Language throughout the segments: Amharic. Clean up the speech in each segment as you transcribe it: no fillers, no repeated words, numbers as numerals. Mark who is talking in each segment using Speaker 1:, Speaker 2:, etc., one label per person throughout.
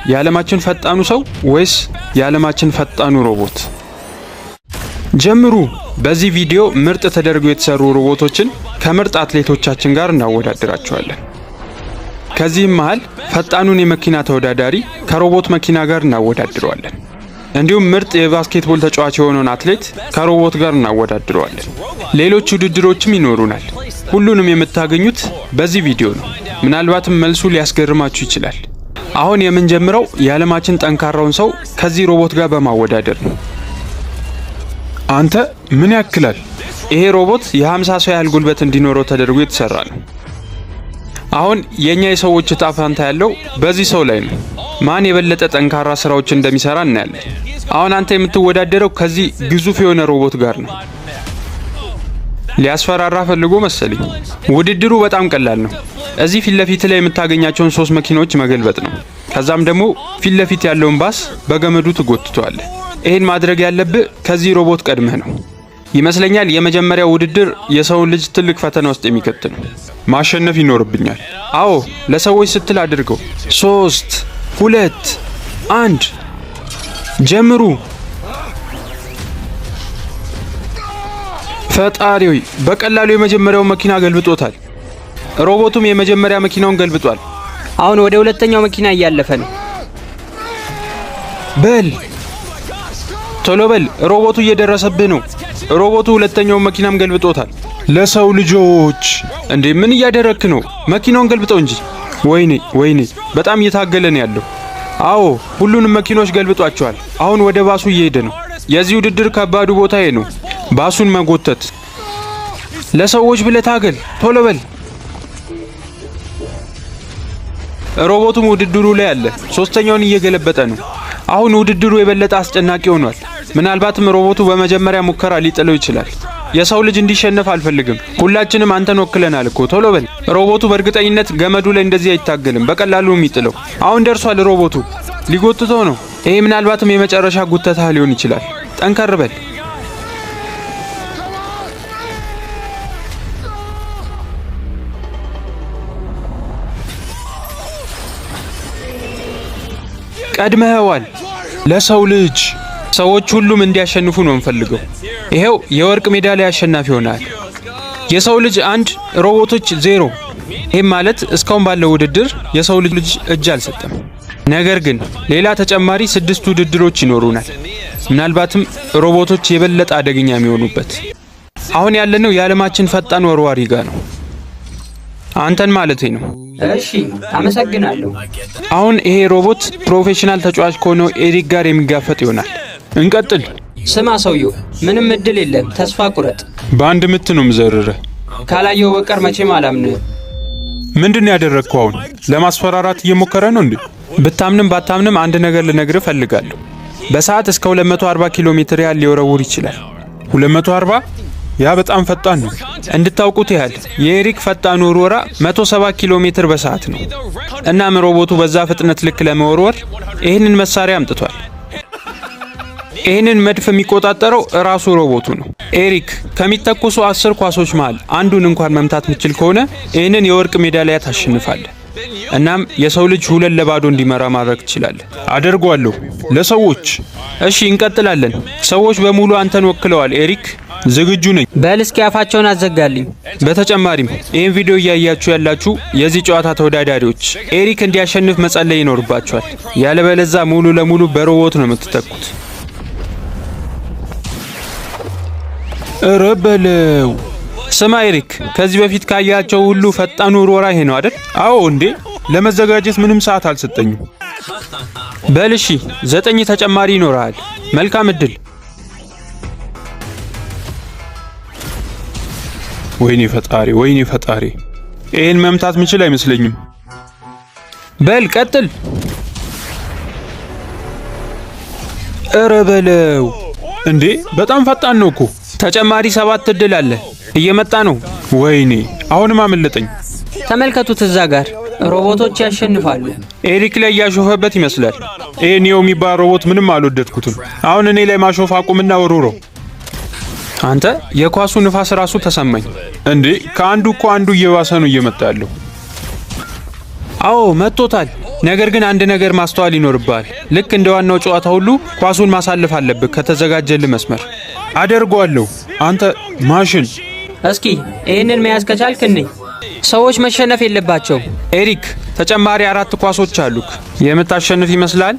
Speaker 1: የዓለማችን ፈጣኑ ሰው ወይስ የዓለማችን ፈጣኑ ሮቦት? ጀምሩ። በዚህ ቪዲዮ ምርጥ ተደርገው የተሰሩ ሮቦቶችን ከምርጥ አትሌቶቻችን ጋር እናወዳድራቸዋለን። ከዚህም መሃል ፈጣኑን የመኪና ተወዳዳሪ ከሮቦት መኪና ጋር እናወዳድረዋለን። እንዲሁም ምርጥ የባስኬትቦል ተጫዋች የሆነውን አትሌት ከሮቦት ጋር እናወዳድረዋለን። ሌሎች ውድድሮችም ይኖሩናል። ሁሉንም የምታገኙት በዚህ ቪዲዮ ነው። ምናልባትም መልሱ ሊያስገርማችሁ ይችላል። አሁን የምንጀምረው የዓለማችን ጠንካራውን ሰው ከዚህ ሮቦት ጋር በማወዳደር ነው። አንተ ምን ያክላል? ይሄ ሮቦት የ50 ሰው ያህል ጉልበት እንዲኖረው ተደርጎ የተሰራ ነው። አሁን የኛ የሰዎች እጣ ፈንታ ያለው በዚህ ሰው ላይ ነው። ማን የበለጠ ጠንካራ ስራዎች እንደሚሰራ እናያለን። አሁን አንተ የምትወዳደረው ከዚህ ግዙፍ የሆነ ሮቦት ጋር ነው። ሊያስፈራራ ፈልጎ መሰለኝ። ውድድሩ በጣም ቀላል ነው። እዚህ ፊት ለፊት ላይ የምታገኛቸውን 3 መኪኖች መገልበጥ ነው። ከዛም ደግሞ ፊት ለፊት ያለውን ባስ በገመዱ ትጎትተዋለህ። ይሄን ማድረግ ያለብህ ከዚህ ሮቦት ቀድመህ ነው። ይመስለኛል የመጀመሪያው ውድድር የሰውን ልጅ ትልቅ ፈተና ውስጥ የሚከት ነው። ማሸነፍ ይኖርብኛል። አዎ፣ ለሰዎች ስትል አድርገው። 3 2 1 ጀምሩ። ፈጣሪው በቀላሉ የመጀመሪያው መኪና ገልብጦታል። ሮቦቱም የመጀመሪያ መኪናውን ገልብጧል።
Speaker 2: አሁን ወደ ሁለተኛው መኪና እያለፈ ነው።
Speaker 1: በል ቶሎ በል፣ ሮቦቱ እየደረሰብህ ነው። ሮቦቱ ሁለተኛው መኪናም ገልብጦታል። ለሰው ልጆች እንዴ ምን እያደረክ ነው? መኪናውን ገልብጠው እንጂ። ወይኔ በጣም እየታገለ ነው ያለው። አዎ ሁሉንም መኪኖች ገልብጧቸዋል። አሁን ወደ ባሱ እየሄደ ነው። የዚህ ውድድር ከባዱ ቦታ ይሄ ነው፣ ባሱን መጎተት። ለሰዎች ብለህ ታገል፣ ቶሎ በል። ሮቦቱም ውድድሩ ላይ አለ። ሶስተኛውን እየገለበጠ ነው። አሁን ውድድሩ የበለጠ አስጨናቂ ሆኗል። ምናልባትም ሮቦቱ በመጀመሪያ ሙከራ ሊጥለው ይችላል። የሰው ልጅ እንዲሸነፍ አልፈልግም። ሁላችንም አንተን ወክለናል እኮ፣ ቶሎ በል። ሮቦቱ በእርግጠኝነት ገመዱ ላይ እንደዚህ አይታገልም፣ በቀላሉ የሚጥለው። አሁን ደርሷል። ሮቦቱ ሊጎትተው ነው። ይሄ ምናልባትም የመጨረሻ ጉተታ ሊሆን ይችላል። ጠንከር በል። ቀድመኸዋል። ለሰው ልጅ ሰዎች ሁሉም እንዲያሸንፉ ነው እንፈልገው። ይሄው የወርቅ ሜዳሊያ አሸናፊ ሆናል። የሰው ልጅ 1 ሮቦቶች 0። ይሄም ማለት እስካሁን ባለው ውድድር የሰው ልጅ እጅ አልሰጠም። ነገር ግን ሌላ ተጨማሪ 6 ውድድሮች ይኖሩናል። ምናልባትም ሮቦቶች የበለጠ አደገኛ የሚሆኑበት። አሁን ያለነው የዓለማችን ፈጣን ወርዋሪ ጋር ነው። አንተን ማለቴ ነው።
Speaker 2: እሺ አመሰግናለሁ።
Speaker 1: አሁን ይሄ ሮቦት ፕሮፌሽናል ተጫዋች ከሆነው ኤሪክ ጋር የሚጋፈጥ ይሆናል። እንቀጥል።
Speaker 2: ስማ ሰውየው፣ ምንም እድል የለም። ተስፋ ቁረጥ።
Speaker 1: በአንድ ምት ነው ምዘርረህ።
Speaker 2: ካላየው በቀር መቼም አላምንም።
Speaker 1: ምንድን ያደረግከው? አሁን ለማስፈራራት እየሞከረ ነው እንዴ? ብታምንም ባታምንም አንድ ነገር ልነግርህ ፈልጋለሁ። በሰዓት እስከ 240 ኪሎ ሜትር ያህል ሊወረውር ይችላል። 240? ያ በጣም ፈጣን ነው። እንድታውቁት ያህል የኤሪክ ፈጣኑ ውርወራ 170 ኪሎ ሜትር በሰዓት ነው። እናም ሮቦቱ በዛ ፍጥነት ልክ ለመወርወር ይህንን መሳሪያ አምጥቷል። ይህንን መድፍ የሚቆጣጠረው ራሱ ሮቦቱ ነው። ኤሪክ ከሚተኩሱ 10 ኳሶች መሃል አንዱን እንኳን መምታት ምችል ከሆነ ይህንን የወርቅ ሜዳሊያ ታሸንፋለህ። እናም የሰው ልጅ 2-0 እንዲመራ ማድረግ ትችላለህ። አደርገዋለሁ ለሰዎች። እሺ እንቀጥላለን። ሰዎች በሙሉ አንተን ወክለዋል ኤሪክ። ዝግጁ ነኝ።
Speaker 2: በል እስኪ አፋቸውን አዘጋልኝ።
Speaker 1: በተጨማሪም ይህን ቪዲዮ እያያችሁ ያላችሁ የዚህ ጨዋታ ተወዳዳሪዎች ኤሪክ እንዲያሸንፍ መጸለይ ይኖርባችኋል። ያለበለዛ ሙሉ ለሙሉ በሮቦት ነው የምትተኩት። እረ በለው። ስማ ኤሪክ፣ ከዚህ በፊት ካያቸው ሁሉ ፈጣኑ ውርወራ ይሄ ነው አይደል? አዎ። እንዴ ለመዘጋጀት ምንም ሰዓት አልሰጠኝም። በል እሺ፣ 9 ተጨማሪ ይኖርሃል። መልካም እድል። ወይኔ ፈጣሪ፣ ይሄን መምታት ምችል አይመስለኝም። በል ቀጥል። እረ በለው። እንዴ በጣም ፈጣን ነው እኮ። ተጨማሪ 7 እድል አለ። እየመጣ ነው። ወይኔ አሁንም አመለጠኝ።
Speaker 2: ተመልከቱት፣ እዛ ጋር ሮቦቶች ያሸንፋሉ።
Speaker 1: ኤሪክ ላይ ያሾፈበት ይመስላል። ይሄ ኒዮ የሚባል ሮቦት ምንም አልወደድኩትም። አሁን እኔ ላይ ማሾፍ አቁምና ወሩሮ። አንተ የኳሱ ንፋስ ራሱ ተሰማኝ። እንዴ ከአንዱ እኮ አንዱ እየባሰ ነው እየመጣ ያለው። አዎ መጥቶታል። ነገር ግን አንድ ነገር ማስተዋል ይኖርብሃል። ልክ እንደ ዋናው ጨዋታ ሁሉ ኳሱን ማሳለፍ አለብህ ከተዘጋጀልህ መስመር። አደርገዋለሁ። አንተ ማሽን።
Speaker 2: እስኪ ይህንን መያዝ ከቻልክ እንይ። ሰዎች መሸነፍ የለባቸው።
Speaker 1: ኤሪክ ተጨማሪ 4 ኳሶች አሉክ። የምታሸንፍ ይመስላል?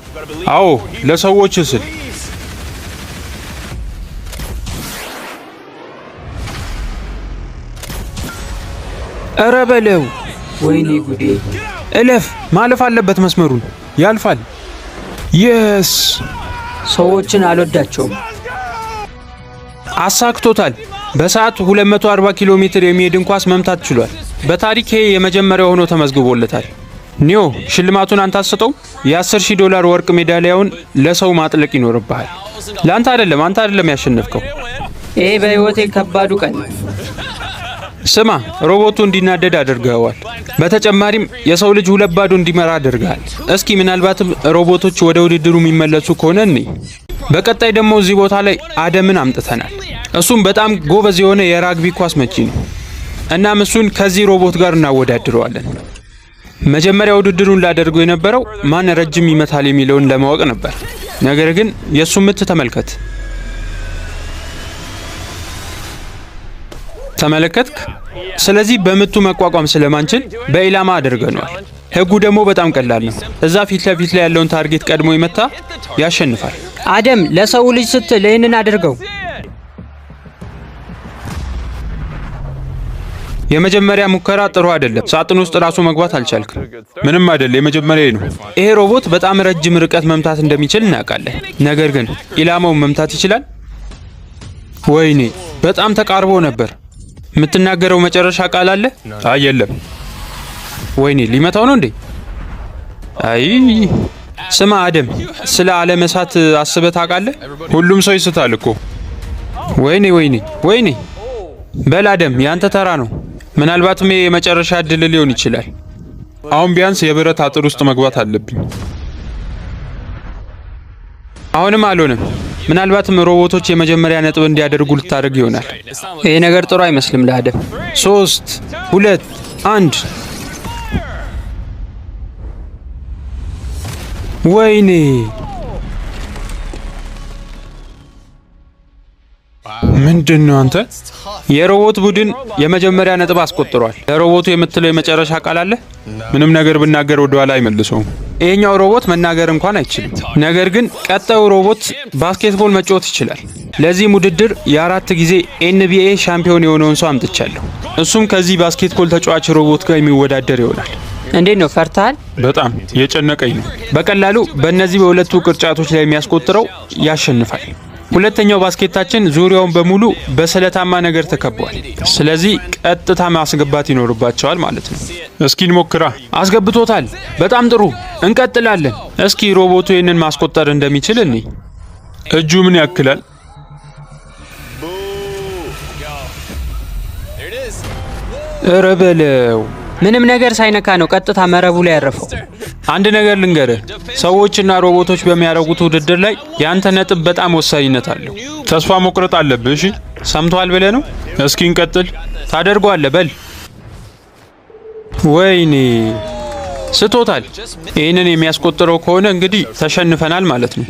Speaker 1: አዎ፣ ለሰዎች ስል። ኧረ በለው!
Speaker 2: ወይኔ ጉዴ!
Speaker 1: እለፍ! ማለፍ አለበት መስመሩን። ያልፋል። የስ!
Speaker 2: ሰዎችን አልወዳቸውም።
Speaker 1: አሳክቶታል። በሰዓት 240 ኪሎ ሜትር የሚሄድን ኳስ መምታት ችሏል። በታሪክ ይሄ የመጀመሪያው ሆኖ ተመዝግቦለታል። ኒዮ ሽልማቱን አንተ አትሰጠው? $10,000 ወርቅ ሜዳሊያውን ለሰው ማጥለቅ ይኖርብሃል። ለአንተ አይደለም፣ አንተ አይደለም ያሸነፍከው።
Speaker 2: ይሄ በህይወቴ ከባዱ ቀን።
Speaker 1: ስማ፣ ሮቦቱ እንዲናደድ አድርገዋል። በተጨማሪም የሰው ልጅ 2-0 እንዲመራ አድርገሃል። እስኪ ምናልባትም ሮቦቶች ወደ ውድድሩ የሚመለሱ ከሆነ እንይ። በቀጣይ ደግሞ እዚህ ቦታ ላይ አደምን አምጥተናል። እሱም በጣም ጎበዝ የሆነ የራግቢ ኳስ መቺ ነው። እናም እሱን ከዚህ ሮቦት ጋር እናወዳድረዋለን። መጀመሪያ ውድድሩን ላደርገው የነበረው ማን ረጅም ይመታል የሚለውን ለማወቅ ነበር። ነገር ግን የሱን ምት ተመልከት። ተመለከትክ? ስለዚህ በምቱ መቋቋም ስለማንችል በኢላማ አድርገናል። ህጉ ደግሞ በጣም ቀላል ነው። እዛ ፊት ለፊት ላይ ያለውን ታርጌት ቀድሞ ይመታ ያሸንፋል።
Speaker 2: አደም፣ ለሰው ልጅ ስትል ይህንን አድርገው።
Speaker 1: የመጀመሪያ ሙከራ ጥሩ አይደለም። ሳጥን ውስጥ ራሱ መግባት አልቻልክም። ምንም አይደል፣ የመጀመሪያ ነው። ይሄ ሮቦት በጣም ረጅም ርቀት መምታት እንደሚችል እናውቃለን። ነገር ግን ኢላማውን መምታት ይችላል? ወይኔ፣ በጣም ተቃርቦ ነበር። የምትናገረው መጨረሻ ቃል አለ? አይ የለም። ወይኔ፣ ሊመታው ነው እንዴ? አይ ስማ አደም፣ ስለ አለመሳት አስበህ ታውቃለህ? ሁሉም ሰው ይስታል እኮ። ወይኔ ወይኔ ወይኔ። በል አደም፣ ያንተ ተራ ነው። ምናልባትም የመጨረሻ እድል ሊሆን ይችላል። አሁን ቢያንስ የብረት አጥር ውስጥ መግባት አለብኝ። አሁንም አልሆነም። ምናልባትም ሮቦቶች የመጀመሪያ ነጥብ እንዲያደርጉ ልታደርግ ይሆናል። ይሄ ነገር ጥሩ አይመስልም ለአደም። 3 2 1 ወይኔ! ምንድነው አንተ? የሮቦት ቡድን የመጀመሪያ ነጥብ አስቆጥሯል። ለሮቦቱ የምትለው የመጨረሻ ቃል አለ? ምንም ነገር ብናገር ወደ ኋላ አይመልሰውም። ይሄኛው ሮቦት መናገር እንኳን አይችልም። ነገር ግን ቀጣዩ ሮቦት ባስኬትቦል መጫወት ይችላል። ለዚህ ውድድር የ4 ጊዜ NBA ሻምፒዮን የሆነውን ሰው አምጥቻለሁ። እሱም ከዚህ ባስኬትቦል ተጫዋች ሮቦት ጋር የሚወዳደር ይሆናል።
Speaker 2: እንዴት ነው? ፈርታል?
Speaker 1: በጣም የጨነቀኝ ነው። በቀላሉ በእነዚህ በሁለቱ ቅርጫቶች ላይ የሚያስቆጥረው ያሸንፋል። ሁለተኛው ባስኬታችን ዙሪያውን በሙሉ በሰለታማ ነገር ተከቧል። ስለዚህ ቀጥታ ማስገባት ይኖርባቸዋል ማለት ነው። እስኪ እንሞክራ። አስገብቶታል። በጣም ጥሩ። እንቀጥላለን። እስኪ ሮቦቱ ይህንን ማስቆጠር እንደሚችል እንይ። እጁ ምን ያክላል? ኧረ በለው!
Speaker 2: ምንም ነገር ሳይነካ ነው ቀጥታ መረቡ ላይ ያረፈው።
Speaker 1: አንድ ነገር ልንገርህ፣ ሰዎችና ሮቦቶች በሚያደርጉት ውድድር ላይ ያንተ ነጥብ በጣም ወሳኝነት አለው። ተስፋ መቁረጥ አለብህ። እሺ፣ ሰምቷል ብለህ ነው? እስኪ እንቀጥል። ታደርገዋለህ። በል። ወይኔ፣ ስቶታል። ይህንን የሚያስቆጥረው ከሆነ እንግዲህ ተሸንፈናል ማለት ነው።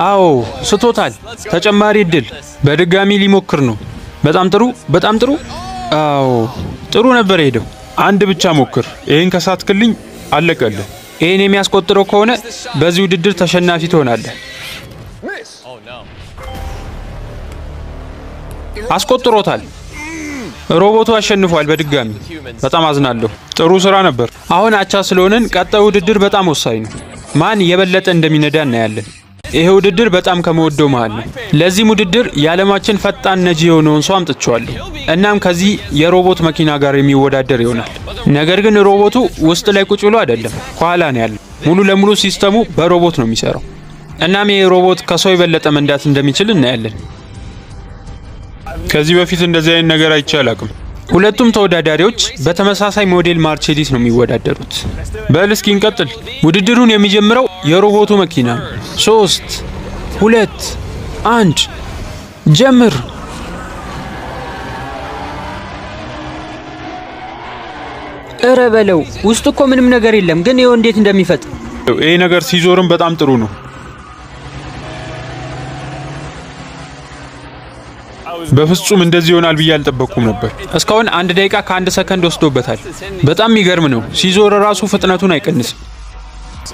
Speaker 1: አዎ፣ ስቶታል። ተጨማሪ እድል። በድጋሚ ሊሞክር ነው። በጣም ጥሩ፣ በጣም ጥሩ። አዎ፣ ጥሩ ነበር ሄደው። አንድ ብቻ ሞክር። ይሄን ከሳትክልኝ አለቀልህ። ይሄን የሚያስቆጥረው ከሆነ በዚህ ውድድር ተሸናፊ ትሆናለህ። አስቆጥሮታል። ሮቦቱ አሸንፏል በድጋሚ። በጣም አዝናለሁ። ጥሩ ስራ ነበር። አሁን አቻ ስለሆነን ቀጣዩ ውድድር በጣም ወሳኝ ነው። ማን የበለጠ እንደሚነዳ እናያለን። ይሄ ውድድር በጣም ከመወደው መሃል ነው። ለዚህ ውድድር የዓለማችን ፈጣን ነጂ የሆነውን ሰው አምጥቼዋለሁ። እናም ከዚህ የሮቦት መኪና ጋር የሚወዳደር ይሆናል። ነገር ግን ሮቦቱ ውስጥ ላይ ቁጭ ብሎ አይደለም፣ ከኋላ ነው ያለው። ሙሉ ለሙሉ ሲስተሙ በሮቦት ነው የሚሰራው። እናም ይሄ ሮቦት ከሰው የበለጠ መንዳት እንደሚችል እናያለን። ከዚህ በፊት እንደዚህ አይነት ነገር አይቼ አላውቅም። ሁለቱም ተወዳዳሪዎች በተመሳሳይ ሞዴል ማርሴዲስ ነው የሚወዳደሩት። በል እስኪ እንቀጥል። ውድድሩን የሚጀምረው የሮቦቱ መኪና ነው። 3 2 1 ጀምር።
Speaker 2: እረ በለው ውስጥ እኮ ምንም ነገር የለም፣ ግን ይኸው እንዴት እንደሚፈጥ።
Speaker 1: ይሄ ነገር ሲዞርም በጣም ጥሩ ነው። በፍጹም እንደዚህ ይሆናል ብዬ አልጠበቅኩም ነበር። እስካሁን 1 ደቂቃ ከ1 ሰከንድ ወስዶበታል። በጣም የሚገርም ነው። ሲዞር ራሱ ፍጥነቱን አይቀንስም።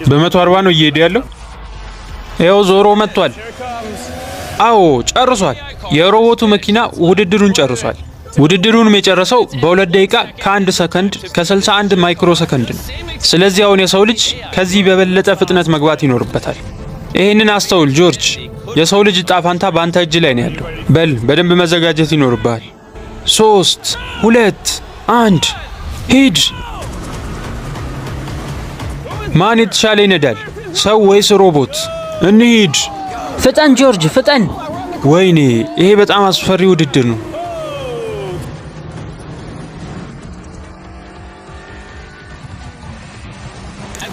Speaker 1: በ140 ነው እየሄደ ያለው። ይኸው ዞሮ መጥቷል። አዎ ጨርሷል። የሮቦቱ መኪና ውድድሩን ጨርሷል። ውድድሩንም የጨረሰው በ2 ደቂቃ ከ1 ሰከንድ ከ61 ማይክሮ ሰከንድ ነው። ስለዚህ አሁን የሰው ልጅ ከዚህ በበለጠ ፍጥነት መግባት ይኖርበታል። ይህንን አስተውል ጆርጅ። የሰው ልጅ ዕጣ ፈንታ በአንተ እጅ ላይ ነው ያለው። በል በደንብ መዘጋጀት ይኖርብሃል። 3 2 1 ሂድ። ማን የተሻለ ይነዳል? ሰው ወይስ ሮቦት? እንሂድ።
Speaker 2: ፍጠን ጆርጅ ፍጠን።
Speaker 1: ወይኔ ይሄ በጣም አስፈሪ ውድድር ነው።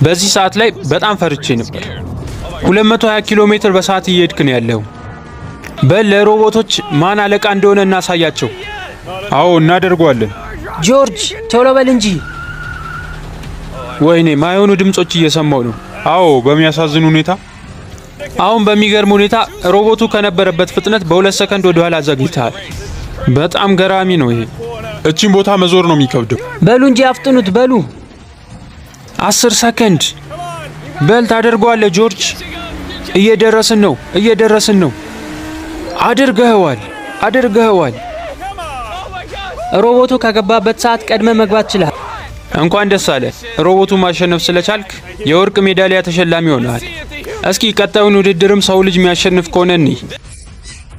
Speaker 1: በዚህ ሰዓት ላይ በጣም ፈርቼ ነበር። 220 ኪሎ ሜትር በሰዓት እየሄድክ ነው ያለው። በል ለሮቦቶች ማን አለቃ እንደሆነ እናሳያቸው። አዎ እናደርገዋለን።
Speaker 2: ጆርጅ ቶሎ በል እንጂ።
Speaker 1: ወይኔ ማይሆኑ ድምጾች እየሰማው ነው። አዎ በሚያሳዝን ሁኔታ። አሁን በሚገርም ሁኔታ ሮቦቱ ከነበረበት ፍጥነት በ2 ሰከንድ ወደ ኋላ ዘግይተሃል። በጣም ገራሚ ነው ይሄ። እቺን ቦታ መዞር ነው የሚከብደው።
Speaker 2: በሉ እንጂ አፍጥኑት በሉ።
Speaker 1: 10 ሰከንድ። በል ታደርገዋለህ ጆርጅ። እየደረስን ነው። አድርገኸዋል።
Speaker 2: ሮቦቱ ከገባበት ሰዓት ቀድመ መግባት ችላል።
Speaker 1: እንኳን ደስ አለ። ሮቦቱ ማሸነፍ ስለቻልክ የወርቅ ሜዳሊያ ተሸላሚ ሆነሃል። እስኪ ቀጣዩን ውድድርም ሰው ልጅ የሚያሸንፍ ከሆነ እንይ።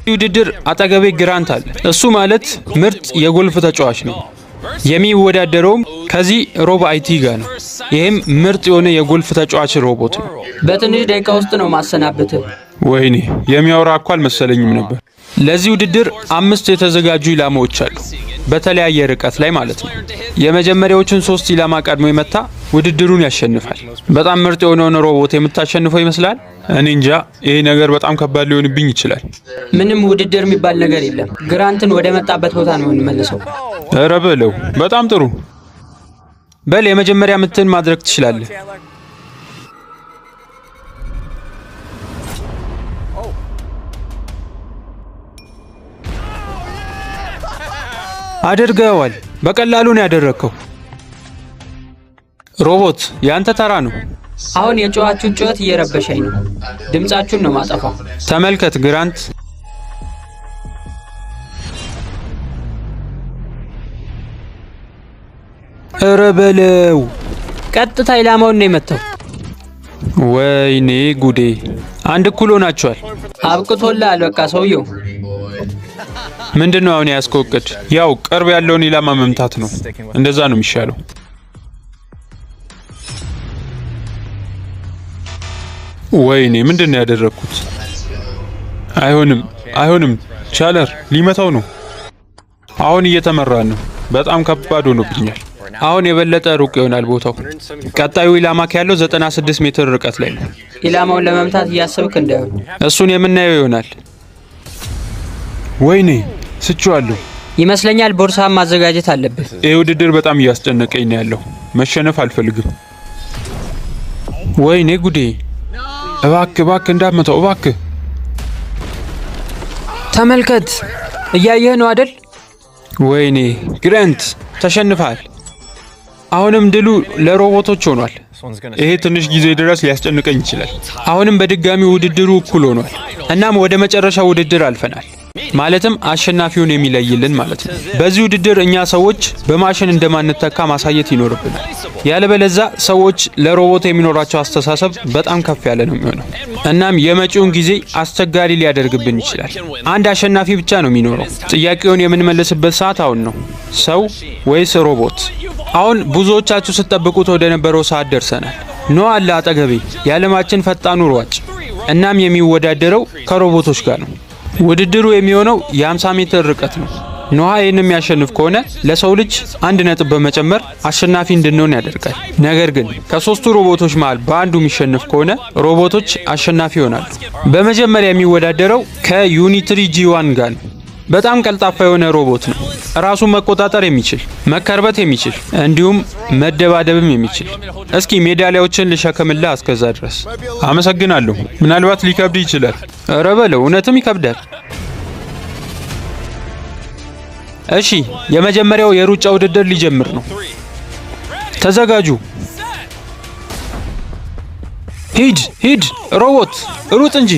Speaker 1: ውድድር አጠገቤ ግራንት አለ። እሱ ማለት ምርጥ የጎልፍ ተጫዋች ነው። የሚወዳደረውም ከዚህ ሮብ አይቲ ጋር ነው። ይሄም ምርጥ የሆነ የጎልፍ ተጫዋች ሮቦት ነው።
Speaker 2: በትንሽ ደቂቃ ውስጥ ነው ማሰናበትህ።
Speaker 1: ወይኔ የሚያወራ እኮ አልመሰለኝም ነበር። ለዚህ ውድድር 5 የተዘጋጁ ኢላማዎች አሉ፣ በተለያየ ርቀት ላይ ማለት ነው። የመጀመሪያዎቹን 3 ኢላማ ቀድሞ የመታ ውድድሩን ያሸንፋል። በጣም ምርጥ የሆነውን ሮቦት የምታሸንፈው ይመስላል? እኔ እንጃ። ይሄ ነገር በጣም ከባድ ሊሆንብኝ ይችላል።
Speaker 2: ምንም ውድድር የሚባል ነገር የለም። ግራንትን ወደ መጣበት ቦታ ነው እንመልሰው።
Speaker 1: ኧረ በለው። በጣም ጥሩ። በል የመጀመሪያ ምትን ማድረግ ትችላለህ። አድርገዋል። በቀላሉ ነው ያደረከው። ሮቦት ያንተ ተራ ነው።
Speaker 2: አሁን የጮኻችሁን ጩኸት እየረበሸኝ ነው። ድምጻችሁን ነው ማጠፋው።
Speaker 1: ተመልከት ግራንት። ኧረ በለው።
Speaker 2: ቀጥታ ኢላማውን ነው የመታው።
Speaker 1: ወይኔ ጉዴ። አንድ እኩል ሆናችኋል።
Speaker 2: አብቅቶልሃል በቃ ሰውየው።
Speaker 1: ምንድነው አሁን ያስከው እቅድ? ያው ቅርብ ያለውን ኢላማ መምታት ነው። እንደዛ ነው የሚሻለው። ወይኔ ምንድነው ያደረኩት? አይሆንም። ቻለር ሊመታው ነው። አሁን እየተመራን ነው። በጣም ከባድ ሆኖብኛል። አሁን የበለጠ ሩቅ ይሆናል ቦታው። ቀጣዩ ኢላማ ያለው 96 ሜትር ርቀት ላይ ነው።
Speaker 2: ኢላማውን ለመምታት እያሰብክ እንዳይሆን
Speaker 1: እሱን የምናየው ይሆናል። ወይኔ ስቼዋለሁ
Speaker 2: ይመስለኛል። ቦርሳን ማዘጋጀት አለብህ።
Speaker 1: ይህ ውድድር በጣም እያስጨነቀኝ ነው ያለው። መሸነፍ አልፈልግም። ወይኔ ጉዴ። እባክህ እንዳትመታው እባክህ።
Speaker 2: ተመልከት፣ እያየህ ነው አይደል?
Speaker 1: ወይኔ ግራንት ተሸንፈሃል። አሁንም ድሉ ለሮቦቶች ሆኗል። ይሄ ትንሽ ጊዜ ድረስ ሊያስጨንቀኝ ይችላል። አሁንም በድጋሚ ውድድሩ እኩል ሆኗል። እናም ወደ መጨረሻ ውድድር አልፈናል። ማለትም አሸናፊውን የሚለይልን ማለት ነው። በዚህ ውድድር እኛ ሰዎች በማሽን እንደማንተካ ማሳየት ይኖርብናል። ያለበለዚያ ሰዎች ለሮቦት የሚኖራቸው አስተሳሰብ በጣም ከፍ ያለ ነው የሚሆነው። እናም የመጪውን ጊዜ አስቸጋሪ ሊያደርግብን ይችላል። አንድ አሸናፊ ብቻ ነው የሚኖረው። ጥያቄውን የምንመልስበት ሰዓት አሁን ነው። ሰው ወይስ ሮቦት? አሁን ብዙዎቻችሁ ስትጠብቁት ወደ ነበረው ሰዓት ደርሰናል። ኖህ አለ አጠገቤ፣ የዓለማችን ፈጣኑ ሯጭ። እናም የሚወዳደረው ከሮቦቶች ጋር ነው። ውድድሩ የሚሆነው የ50 ሜትር ርቀት ነው። ኖህ ይህን የሚያሸንፍ ከሆነ ለሰው ልጅ 1 ነጥብ በመጨመር አሸናፊ እንድንሆን ያደርጋል። ነገር ግን ከ3ቱ ሮቦቶች መሃል በአንዱ የሚሸንፍ ከሆነ ሮቦቶች አሸናፊ ይሆናሉ። በመጀመሪያ የሚወዳደረው ከዩኒትሪ G1 ጋር ነው። በጣም ቀልጣፋ የሆነ ሮቦት ነው። ራሱን መቆጣጠር የሚችል፣ መከርበት የሚችል እንዲሁም መደባደብም የሚችል። እስኪ ሜዳሊያዎችን ልሸከምልህ እስከዛ ድረስ። አመሰግናለሁ። ምናልባት ሊከብድ ይችላል። ኧረ በለው፣ እውነትም ይከብዳል። እሺ፣ የመጀመሪያው የሩጫ ውድድር ሊጀምር ነው። ተዘጋጁ። ሂድ ሂድ፣ ሮቦት ሩጥ እንጂ።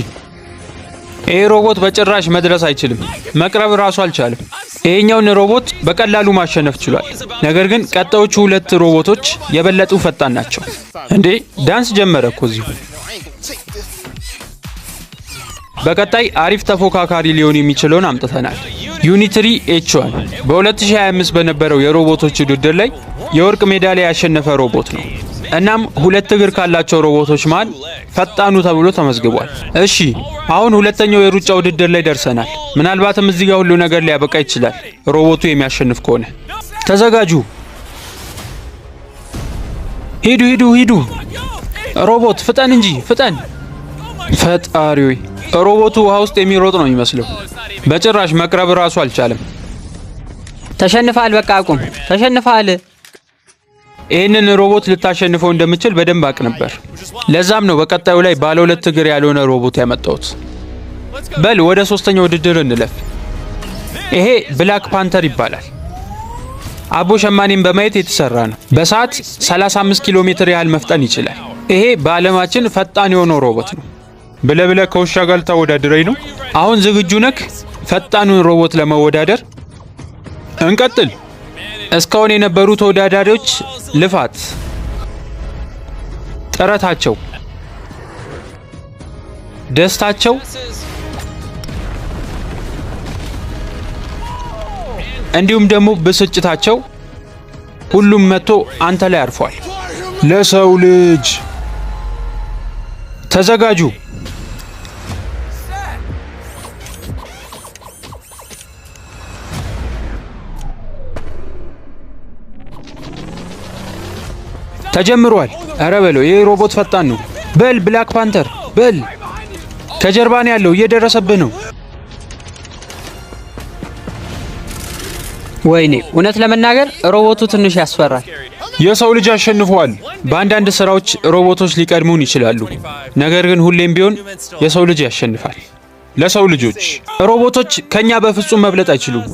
Speaker 1: ይሄ ሮቦት በጭራሽ መድረስ አይችልም። መቅረብ ራሱ አልቻለም። ይሄኛውን ሮቦት በቀላሉ ማሸነፍ ችሏል። ነገር ግን ቀጣዮቹ ሁለት ሮቦቶች የበለጡ ፈጣን ናቸው። እንዴ ዳንስ ጀመረ እኮ እዚሁ። በቀጣይ አሪፍ ተፎካካሪ ሊሆን የሚችለውን አምጥተናል። ዩኒትሪ ኤች1 በ2025 በነበረው የሮቦቶች ውድድር ላይ የወርቅ ሜዳሊያ ያሸነፈ ሮቦት ነው። እናም ሁለት እግር ካላቸው ሮቦቶች መሃል ፈጣኑ ተብሎ ተመዝግቧል። እሺ አሁን ሁለተኛው የሩጫ ውድድር ላይ ደርሰናል። ምናልባትም እዚህ ጋር ሁሉ ነገር ሊያበቃ ይችላል፣ ሮቦቱ የሚያሸንፍ ከሆነ። ተዘጋጁ። ሂዱ ሂዱ ሂዱ። ሮቦት ፍጠን እንጂ ፍጠን። ፈጣሪው፣ ሮቦቱ ውሃ ውስጥ የሚሮጥ ነው የሚመስለው። በጭራሽ መቅረብ ራሱ አልቻለም።
Speaker 2: ተሸንፈሃል። በቃ አቁም። ተሸንፈሃል።
Speaker 1: ይህንን ሮቦት ልታሸንፈው እንደምችል በደንብ አቅ ነበር። ለዛም ነው በቀጣዩ ላይ ባለ ሁለት እግር ያልሆነ ሮቦት ያመጣሁት። በል ወደ ሶስተኛው ውድድር እንለፍ። ይሄ ብላክ ፓንተር ይባላል። አቦ ሸማኔን በማየት የተሰራ ነው። በሰዓት 35 ኪሎ ሜትር ያህል መፍጠን ይችላል። ይሄ በዓለማችን ፈጣን የሆነው ሮቦት ነው። ብለህ ከውሻ ጋር ልታወዳድረኝ ነው? አሁን ዝግጁ ነክ ፈጣኑን ሮቦት ለመወዳደር? እንቀጥል። እስካሁን የነበሩ ተወዳዳሪዎች ልፋት፣ ጥረታቸው፣ ደስታቸው እንዲሁም ደግሞ ብስጭታቸው ሁሉም መጥቶ አንተ ላይ አርፏል። ለሰው ልጅ ተዘጋጁ። ተጀምሯል። ኧረ በለው፣ ይሄ ሮቦት ፈጣን ነው። በል ብላክ ፓንተር በል። ከጀርባ ነው ያለው፣ እየደረሰብህ ነው።
Speaker 2: ወይኔ፣ እውነት ለመናገር ሮቦቱ ትንሽ ያስፈራል።
Speaker 1: የሰው ልጅ አሸንፏል። በአንዳንድ ስራዎች ሮቦቶች ሊቀድሙን ይችላሉ፣ ነገር ግን ሁሌም ቢሆን የሰው ልጅ ያሸንፋል። ለሰው ልጆች ሮቦቶች ከኛ በፍጹም መብለጥ አይችሉም።